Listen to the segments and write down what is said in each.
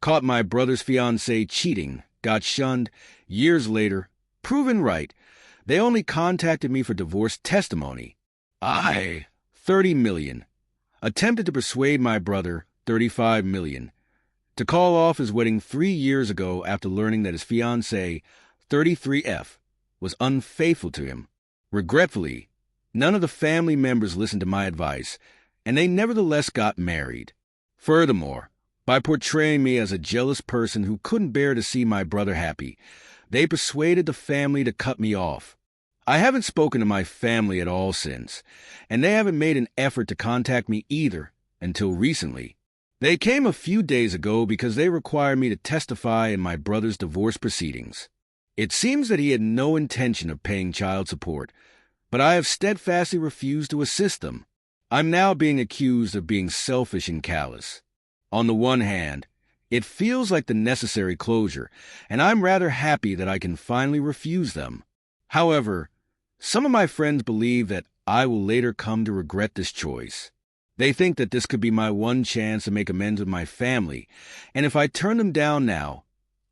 caught my brother's fiancée cheating, got shunned, years later, proven right. They only contacted me for divorce testimony. I, $30 million. Attempted to persuade my brother, $35 million, to call off his wedding 3 years ago after learning that his fiancée, 33F, was unfaithful to him. Regretfully, none of the family members listened to my advice, and they nevertheless got married. Furthermore, by portraying me as a jealous person who couldn't bear to see my brother happy, they persuaded the family to cut me off. I haven't spoken to my family at all since, and they haven't made an effort to contact me either until recently. They came a few days ago because they required me to testify in my brother's divorce proceedings. It seems that he had no intention of paying child support, but I have steadfastly refused to assist them. I'm now being accused of being selfish and callous. On the one hand, it feels like the necessary closure, and I'm rather happy that I can finally refuse them. However, some of my friends believe that I will later come to regret this choice. They think that this could be my one chance to make amends with my family, and if I turn them down now,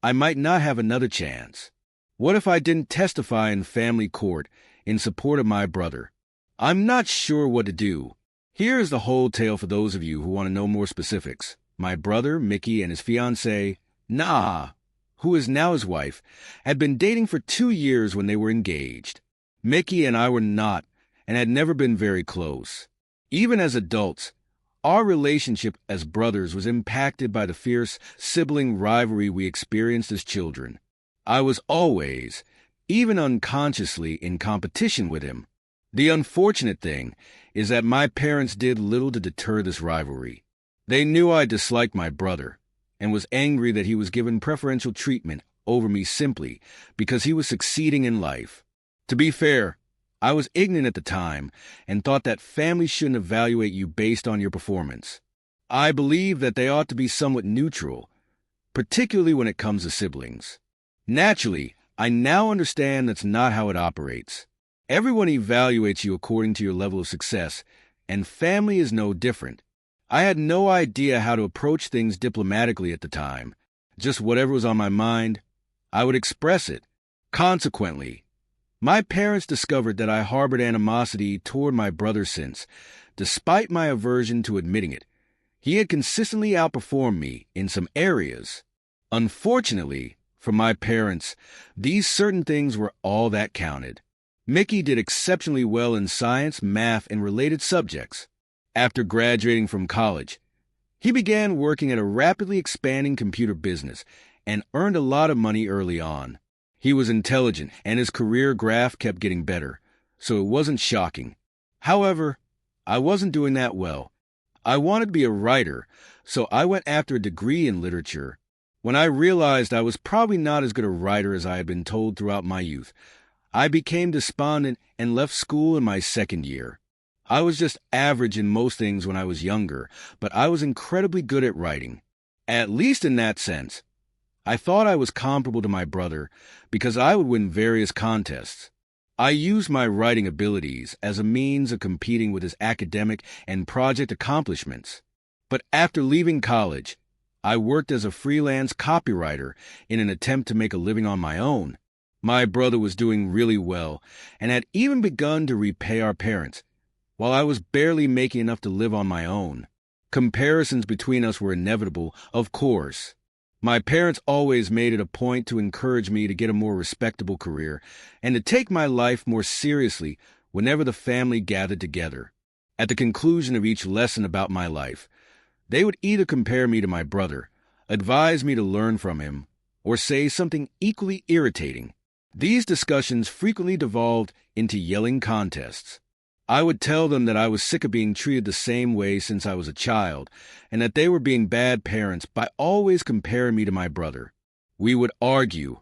I might not have another chance. What if I didn't testify in family court in support of my brother? I'm not sure what to do. Here is the whole tale for those of you who want to know more specifics. My brother, Mickey, and his fiancée, Nah, who is now his wife, had been dating for 2 years when they were engaged. Mickey and I were not, and had never been very close. Even as adults, our relationship as brothers was impacted by the fierce sibling rivalry we experienced as children. I was always, even unconsciously, in competition with him. The unfortunate thing is that my parents did little to deter this rivalry. They knew I disliked my brother, and was angry that he was given preferential treatment over me simply because he was succeeding in life. To be fair, I was ignorant at the time and thought that families shouldn't evaluate you based on your performance. I believe that they ought to be somewhat neutral, particularly when it comes to siblings. Naturally, I now understand that's not how it operates. Everyone evaluates you according to your level of success, and family is no different. I had no idea how to approach things diplomatically at the time. Just whatever was on my mind, I would express it. Consequently, my parents discovered that I harbored animosity toward my brother since, despite my aversion to admitting it, he had consistently outperformed me in some areas. Unfortunately, for my parents, these certain things were all that counted. Mickey did exceptionally well in science, math, and related subjects. After graduating from college, he began working at a rapidly expanding computer business and earned a lot of money early on. He was intelligent, and his career graph kept getting better, so it wasn't shocking. However, I wasn't doing that well. I wanted to be a writer, so I went after a degree in literature. When I realized I was probably not as good a writer as I had been told throughout my youth, I became despondent and left school in my second year. I was just average in most things when I was younger, but I was incredibly good at writing. At least in that sense. I thought I was comparable to my brother because I would win various contests. I used my writing abilities as a means of competing with his academic and project accomplishments. But after leaving college, I worked as a freelance copywriter in an attempt to make a living on my own. My brother was doing really well and had even begun to repay our parents, while I was barely making enough to live on my own. Comparisons between us were inevitable, of course. My parents always made it a point to encourage me to get a more respectable career and to take my life more seriously whenever the family gathered together. At the conclusion of each lesson about my life, they would either compare me to my brother, advise me to learn from him, or say something equally irritating. These discussions frequently devolved into yelling contests. I would tell them that I was sick of being treated the same way since I was a child, and that they were being bad parents by always comparing me to my brother. We would argue,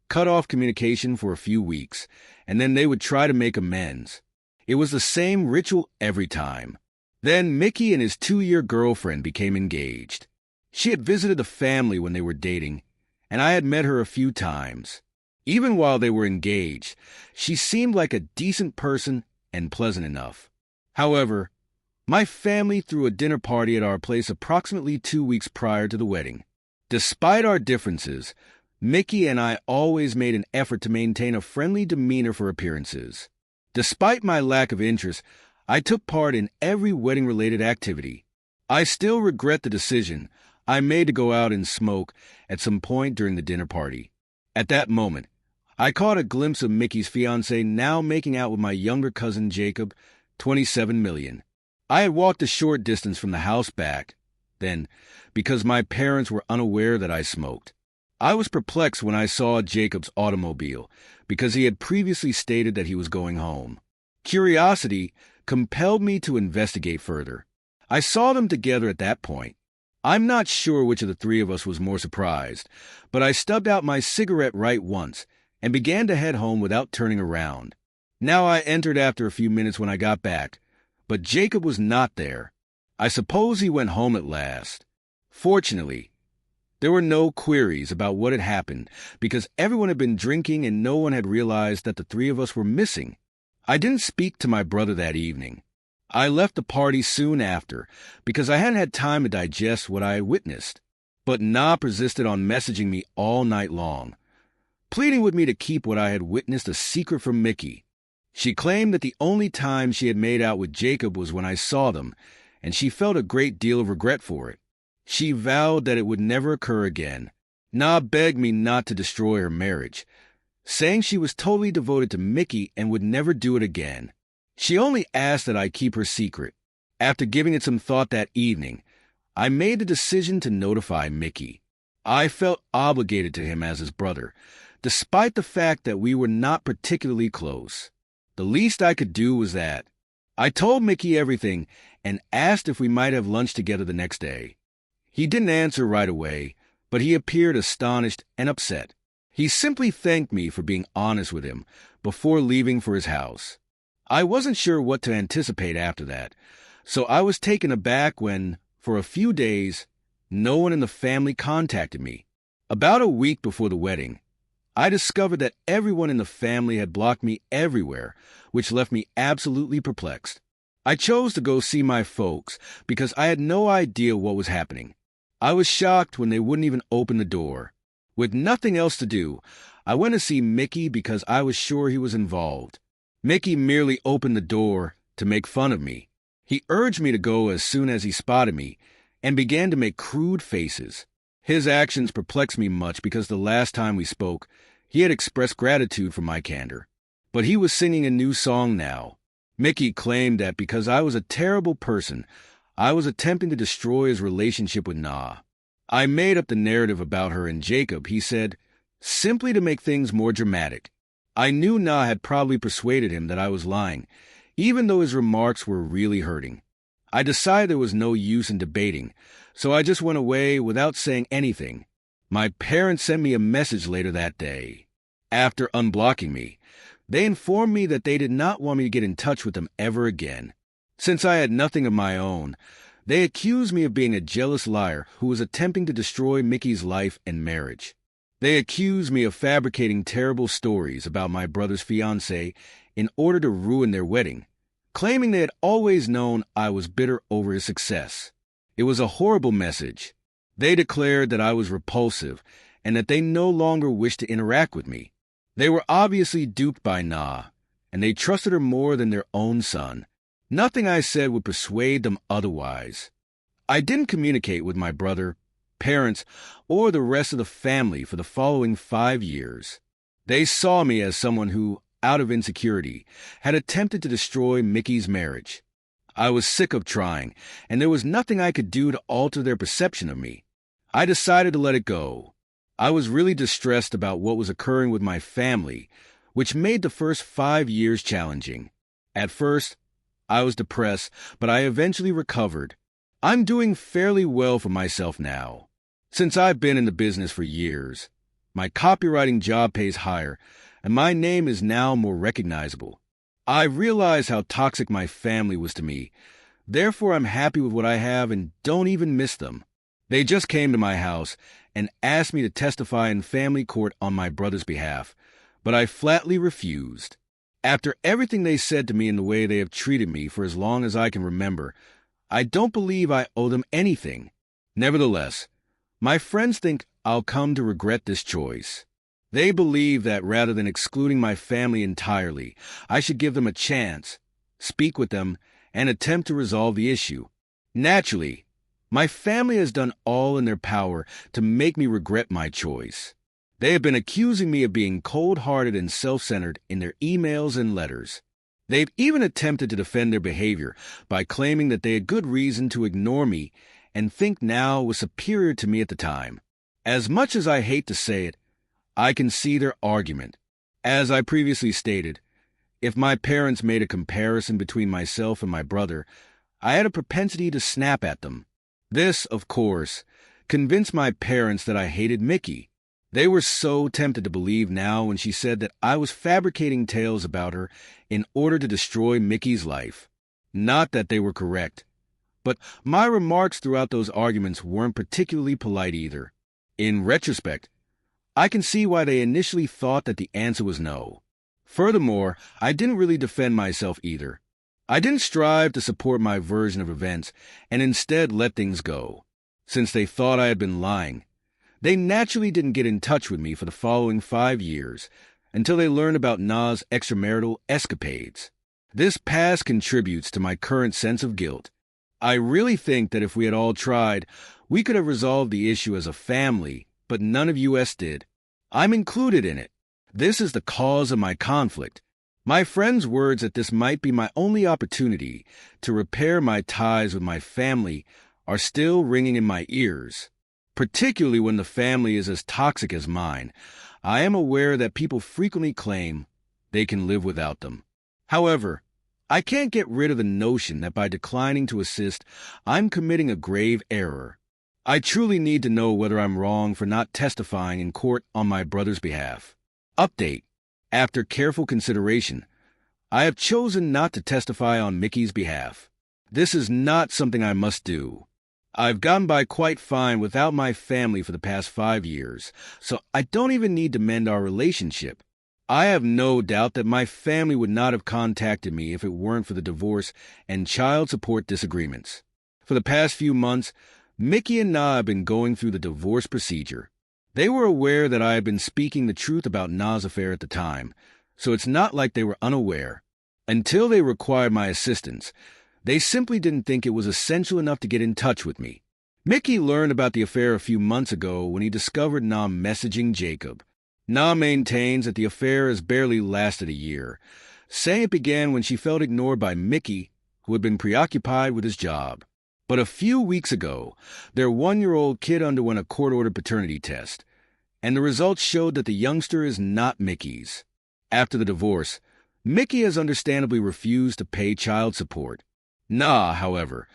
cut off communication for a few weeks, and then they would try to make amends. It was the same ritual every time. Then Mickey and his 2-year girlfriend became engaged. She had visited the family when they were dating, and I had met her a few times. Even while they were engaged, she seemed like a decent person and pleasant enough. However, my family threw a dinner party at our place approximately 2 weeks prior to the wedding. Despite our differences, Mickey and I always made an effort to maintain a friendly demeanor for appearances. Despite my lack of interest, I took part in every wedding-related activity. I still regret the decision I made to go out and smoke at some point during the dinner party. At that moment, I caught a glimpse of Mickey's fiancée now making out with my younger cousin Jacob, 27 million. I had walked a short distance from the house back, then, because my parents were unaware that I smoked. I was perplexed when I saw Jacob's automobile, because he had previously stated that he was going home. Curiosity compelled me to investigate further. I saw them together at that point. I'm not sure which of the three of us was more surprised, but I stubbed out my cigarette right once and began to head home without turning around. Now I entered after a few minutes when I got back, but Jacob was not there. I suppose he went home at last. Fortunately, there were no queries about what had happened because everyone had been drinking and no one had realized that the three of us were missing. I didn't speak to my brother that evening. I left the party soon after because I hadn't had time to digest what I had witnessed. But Na persisted on messaging me all night long, pleading with me to keep what I had witnessed a secret from Mickey. She claimed that the only time she had made out with Jacob was when I saw them, and she felt a great deal of regret for it. She vowed that it would never occur again. Na begged me not to destroy her marriage, saying she was totally devoted to Mickey and would never do it again. She only asked that I keep her secret. After giving it some thought that evening, I made the decision to notify Mickey. I felt obligated to him as his brother, despite the fact that we were not particularly close. The least I could do was that. I told Mickey everything and asked if we might have lunch together the next day. He didn't answer right away, but he appeared astonished and upset. He simply thanked me for being honest with him before leaving for his house. I wasn't sure what to anticipate after that, so I was taken aback when, for a few days, no one in the family contacted me. About a week before the wedding, I discovered that everyone in the family had blocked me everywhere, which left me absolutely perplexed. I chose to go see my folks because I had no idea what was happening. I was shocked when they wouldn't even open the door. With nothing else to do, I went to see Mickey because I was sure he was involved. Mickey merely opened the door to make fun of me. He urged me to go as soon as he spotted me and began to make crude faces. His actions perplexed me much because the last time we spoke, he had expressed gratitude for my candor. But he was singing a new song now. Mickey claimed that because I was a terrible person, I was attempting to destroy his relationship with Na. I made up the narrative about her and Jacob, he said, simply to make things more dramatic. I knew Na had probably persuaded him that I was lying, even though his remarks were really hurting. I decided there was no use in debating, so I just went away without saying anything. My parents sent me a message later that day. After unblocking me, they informed me that they did not want me to get in touch with them ever again. Since I had nothing of my own, they accused me of being a jealous liar who was attempting to destroy Mickey's life and marriage. They accused me of fabricating terrible stories about my brother's fiancée in order to ruin their wedding, claiming they had always known I was bitter over his success. It was a horrible message. They declared that I was repulsive and that they no longer wished to interact with me. They were obviously duped by Na, and they trusted her more than their own son. Nothing I said would persuade them otherwise. I didn't communicate with my brother, parents, or the rest of the family for the following 5 years. They saw me as someone who, out of insecurity, had attempted to destroy Mickey's marriage. I was sick of trying, and there was nothing I could do to alter their perception of me. I decided to let it go. I was really distressed about what was occurring with my family, which made the first 5 years challenging. At first, I was depressed, but I eventually recovered. I'm doing fairly well for myself now. Since I've been in the business for years, my copywriting job pays higher, and my name is now more recognizable. I realize how toxic my family was to me. Therefore, I'm happy with what I have and don't even miss them. They just came to my house and asked me to testify in family court on my brother's behalf, but I flatly refused. After everything they said to me and the way they have treated me for as long as I can remember, I don't believe I owe them anything. Nevertheless, my friends think I'll come to regret this choice. They believe that rather than excluding my family entirely, I should give them a chance, speak with them, and attempt to resolve the issue. Naturally, my family has done all in their power to make me regret my choice. They have been accusing me of being cold-hearted and self-centered in their emails and letters. They've even attempted to defend their behavior by claiming that they had good reason to ignore me and think now was superior to me at the time. As much as I hate to say it, I can see their argument. As I previously stated, if my parents made a comparison between myself and my brother, I had a propensity to snap at them. This, of course, convinced my parents that I hated Mickey. They were so tempted to believe now when she said that I was fabricating tales about her in order to destroy Mickey's life. Not that they were correct, but my remarks throughout those arguments weren't particularly polite either. In retrospect, I can see why they initially thought that the answer was no. Furthermore, I didn't really defend myself either. I didn't strive to support my version of events and instead let things go. Since they thought I had been lying, they naturally didn't get in touch with me for the following 5 years until they learned about Na's extramarital escapades. This past contributes to my current sense of guilt. I really think that if we had all tried, we could have resolved the issue as a family, but none of us did. I'm included in it. This is the cause of my conflict. My friend's words that this might be my only opportunity to repair my ties with my family are still ringing in my ears. Particularly when the family is as toxic as mine, I am aware that people frequently claim they can live without them. However, I can't get rid of the notion that by declining to assist, I'm committing a grave error. I truly need to know whether I'm wrong for not testifying in court on my brother's behalf. Update. After careful consideration, I have chosen not to testify on Mickey's behalf. This is not something I must do. I've gotten by quite fine without my family for the past 5 years, so I don't even need to mend our relationship. I have no doubt that my family would not have contacted me if it weren't for the divorce and child support disagreements. For the past few months, Mickey and Na have been going through the divorce procedure. They were aware that I had been speaking the truth about Na's affair at the time, so it's not like they were unaware. Until they required my assistance, they simply didn't think it was essential enough to get in touch with me. Mickey learned about the affair a few months ago when he discovered Na messaging Jacob. Na maintains that the affair has barely lasted a year, saying it began when she felt ignored by Mickey, who had been preoccupied with his job. But a few weeks ago, their 1-year-old kid underwent a court-ordered paternity test, and the results showed that the youngster is not Mickey's. After the divorce, Mickey has understandably refused to pay child support. Na, however,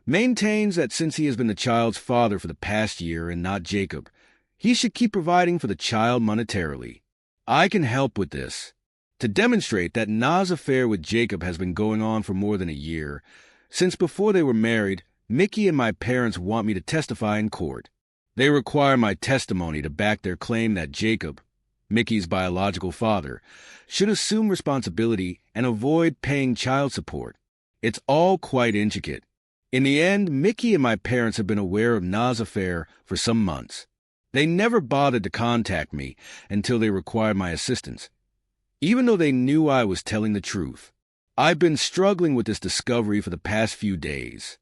maintains that since he has been the child's father for the past year and not Jacob, he should keep providing for the child monetarily. I can help with this. To demonstrate that Na's affair with Jacob has been going on for more than a year, since before they were married, Mickey and my parents want me to testify in court. They require my testimony to back their claim that Jacob, Mickey's biological father, should assume responsibility and avoid paying child support. It's all quite intricate. In the end, Mickey and my parents have been aware of Na's affair for some months. They never bothered to contact me until they required my assistance, even though they knew I was telling the truth. I've been struggling with this discovery for the past few days.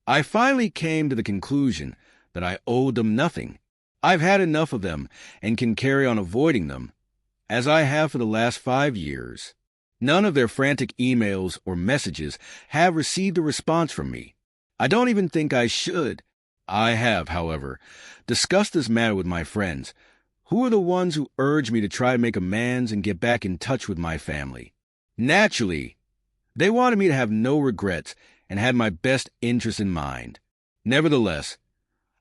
I finally came to the conclusion that I owed them nothing. I've had enough of them and can carry on avoiding them, as I have for the last 5 years. None of their frantic emails or messages have received a response from me. I don't even think I should. I have, however, discussed this matter with my friends, who are the ones who urged me to try to make amends and get back in touch with my family. Naturally, they wanted me to have no regrets and had my best interest in mind. Nevertheless,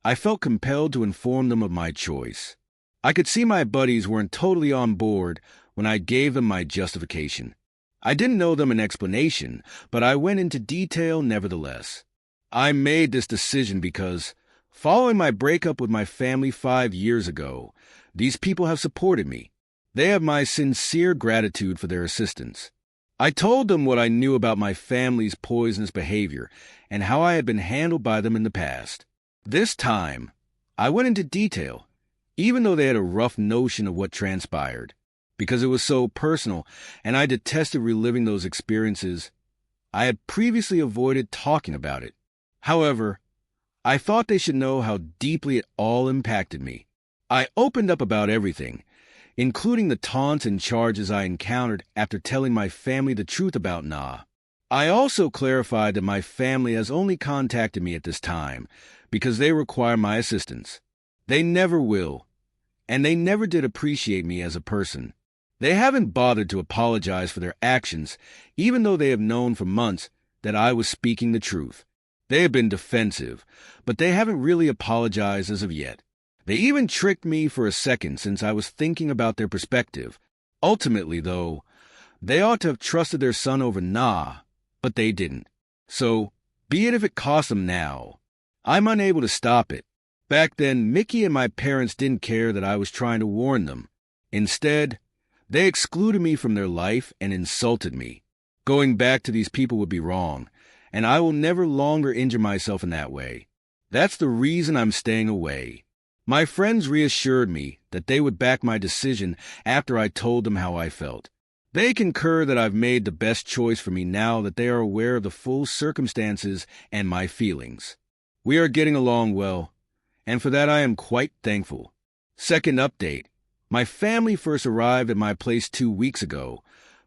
I felt compelled to inform them of my choice. I could see my buddies weren't totally on board when I gave them my justification. I didn't know them an explanation, but I went into detail nevertheless. I made this decision because, following my breakup with my family 5 years ago, these people have supported me. They have my sincere gratitude for their assistance. I told them what I knew about my family's poisonous behavior and how I had been handled by them in the past. This time, I went into detail, even though they had a rough notion of what transpired. Because it was so personal, and I detested reliving those experiences, I had previously avoided talking about it. However, I thought they should know how deeply it all impacted me. I opened up about everything, including the taunts and charges I encountered after telling my family the truth about Na. I also clarified that my family has only contacted me at this time because they require my assistance. They never will, and they never did appreciate me as a person. They haven't bothered to apologize for their actions, even though they have known for months that I was speaking the truth. They have been defensive, but they haven't really apologized as of yet. They even tricked me for a second since I was thinking about their perspective. Ultimately, though, they ought to have trusted their son over Na, but they didn't. So, be it if it costs them now. I'm unable to stop it. Back then, Mickey and my parents didn't care that I was trying to warn them. Instead, they excluded me from their life and insulted me. Going back to these people would be wrong, and I will never longer injure myself in that way. That's the reason I'm staying away. My friends reassured me that they would back my decision after I told them how I felt. They concur that I've made the best choice for me now that they are aware of the full circumstances and my feelings. We are getting along well, and for that I am quite thankful. Second update. My family first arrived at my place 2 weeks ago,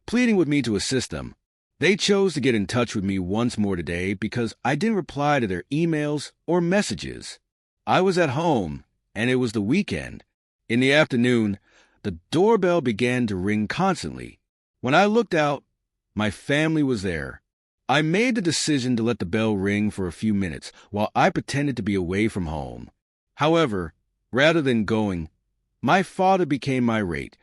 pleading with me to assist them. They chose to get in touch with me once more today because I didn't reply to their emails or messages. I was at home, and it was the weekend. In the afternoon, the doorbell began to ring constantly. When I looked out, my family was there. I made the decision to let the bell ring for a few minutes while I pretended to be away from home. However, rather than going, my father became irate,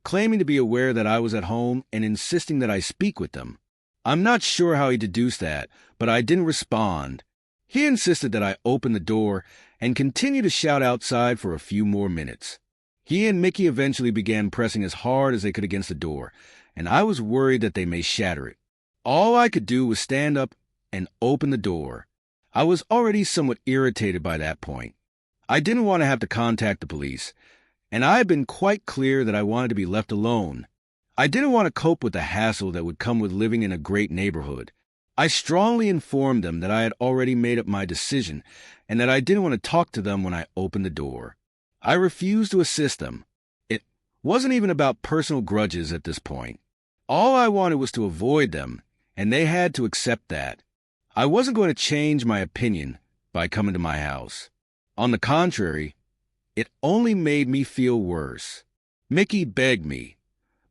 claiming to be aware that I was at home and insisting that I speak with them. I'm not sure how he deduced that, but I didn't respond. He insisted that I open the door and continue to shout outside for a few more minutes. He and Mickey eventually began pressing as hard as they could against the door, and I was worried that they may shatter it. All I could do was stand up and open the door. I was already somewhat irritated by that point. I didn't want to have to contact the police, and I had been quite clear that I wanted to be left alone. I didn't want to cope with the hassle that would come with living in a great neighborhood. I strongly informed them that I had already made up my decision and that I didn't want to talk to them when I opened the door. I refused to assist them. It wasn't even about personal grudges at this point. All I wanted was to avoid them, and they had to accept that. I wasn't going to change my opinion by coming to my house. On the contrary, it only made me feel worse. Mickey begged me,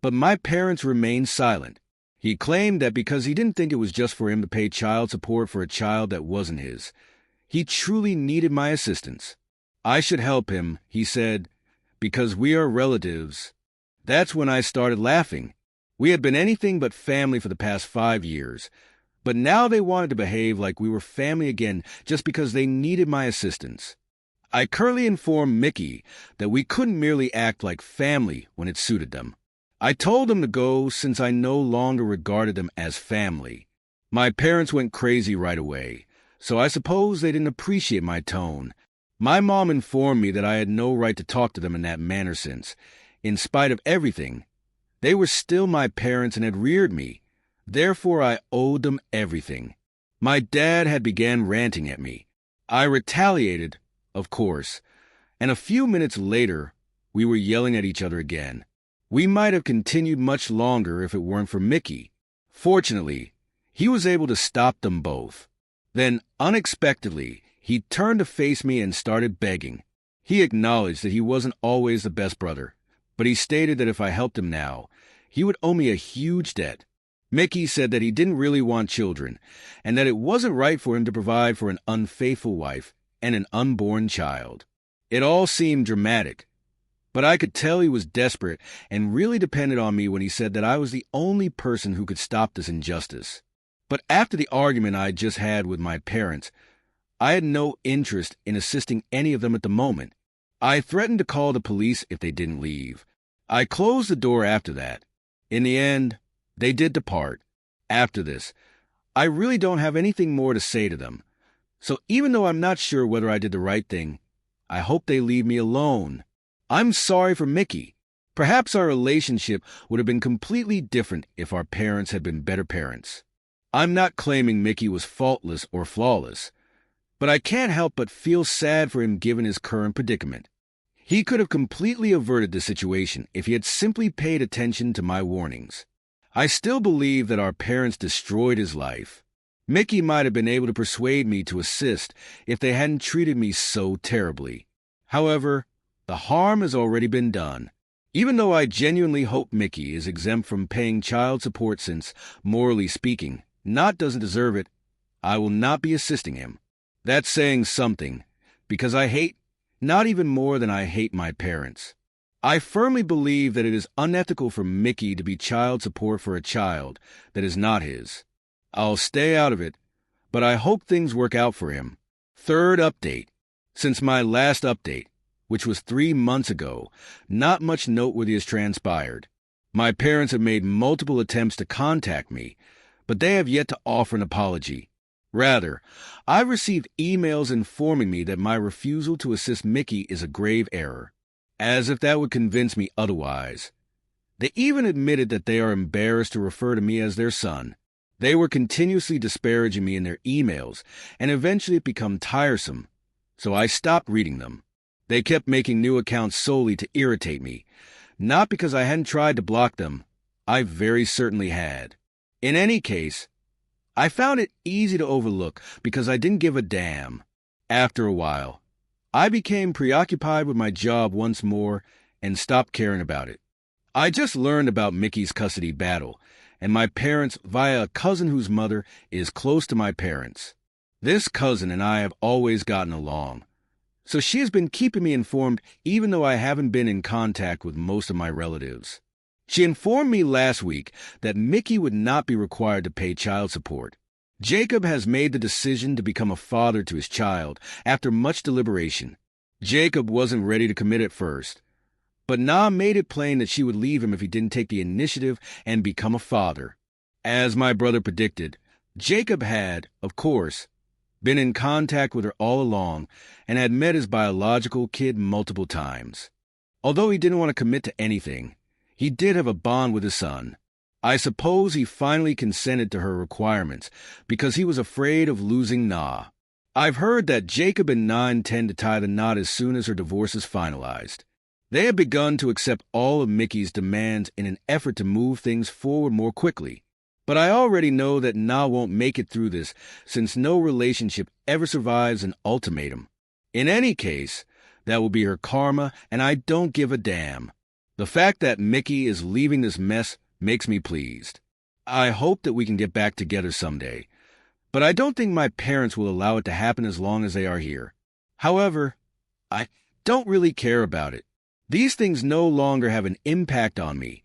but my parents remained silent. He claimed that because he didn't think it was just for him to pay child support for a child that wasn't his, he truly needed my assistance. I should help him, he said, because we are relatives. That's when I started laughing. We had been anything but family for the past 5 years, but now they wanted to behave like we were family again just because they needed my assistance. I curtly informed Mickey that we couldn't merely act like family when it suited them. I told them to go since I no longer regarded them as family. My parents went crazy right away, so I suppose they didn't appreciate my tone. My mom informed me that I had no right to talk to them in that manner since, in spite of everything, they were still my parents and had reared me. Therefore, I owed them everything. My dad had began ranting at me. I retaliated, of course, and a few minutes later, we were yelling at each other again. We might have continued much longer if it weren't for Mickey. Fortunately, he was able to stop them both. Then, unexpectedly, he turned to face me and started begging. He acknowledged that he wasn't always the best brother, but he stated that if I helped him now, he would owe me a huge debt. Mickey said that he didn't really want children, and that it wasn't right for him to provide for an unfaithful wife and an unborn child. It all seemed dramatic, but I could tell he was desperate and really depended on me when he said that I was the only person who could stop this injustice. But after the argument I had just had with my parents, I had no interest in assisting any of them at the moment. I threatened to call the police if they didn't leave. I closed the door after that. In the end, they did depart. After this, I really don't have anything more to say to them. So even though I'm not sure whether I did the right thing, I hope they leave me alone. I'm sorry for Mickey. Perhaps our relationship would have been completely different if our parents had been better parents. I'm not claiming Mickey was faultless or flawless, but I can't help but feel sad for him given his current predicament. He could have completely averted the situation if he had simply paid attention to my warnings. I still believe that our parents destroyed his life. Mickey might have been able to persuade me to assist if they hadn't treated me so terribly. However, the harm has already been done. Even though I genuinely hope Mickey is exempt from paying child support since, morally speaking, Not doesn't deserve it, I will not be assisting him. That's saying something, because I hate, not even more than I hate my parents. I firmly believe that it is unethical for Mickey to be child support for a child that is not his. I'll stay out of it, but I hope things work out for him. Third update. Since my last update, which was 3 months ago, not much noteworthy has transpired. My parents have made multiple attempts to contact me, but they have yet to offer an apology. Rather, I've received emails informing me that my refusal to assist Mickey is a grave error, as if that would convince me otherwise. They even admitted that they are embarrassed to refer to me as their son. They were continuously disparaging me in their emails, and eventually it became tiresome, so I stopped reading them. They kept making new accounts solely to irritate me, not because I hadn't tried to block them. I very certainly had. In any case, I found it easy to overlook because I didn't give a damn. After a while, I became preoccupied with my job once more and stopped caring about it. I just learned about Mickey's custody battle, and my parents via a cousin whose mother is close to my parents. This cousin and I have always gotten along, so she has been keeping me informed even though I haven't been in contact with most of my relatives. She informed me last week that Mickey would not be required to pay child support. Jacob has made the decision to become a father to his child after much deliberation. Jacob wasn't ready to commit at first, but Na made it plain that she would leave him if he didn't take the initiative and become a father. As my brother predicted, Jacob had, of course, been in contact with her all along and had met his biological kid multiple times. Although he didn't want to commit to anything, he did have a bond with his son. I suppose he finally consented to her requirements because he was afraid of losing Na. I've heard that Jacob and Na intend to tie the knot as soon as her divorce is finalized. They have begun to accept all of Mickey's demands in an effort to move things forward more quickly. But I already know that Na won't make it through this since no relationship ever survives an ultimatum. In any case, that will be her karma, and I don't give a damn. The fact that Mickey is leaving this mess makes me pleased. I hope that we can get back together someday, but I don't think my parents will allow it to happen as long as they are here. However, I don't really care about it. These things no longer have an impact on me,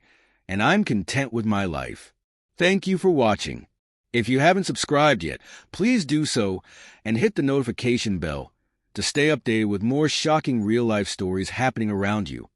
and I'm content with my life. Thank you for watching. If you haven't subscribed yet, please do so and hit the notification bell to stay updated with more shocking real-life stories happening around you.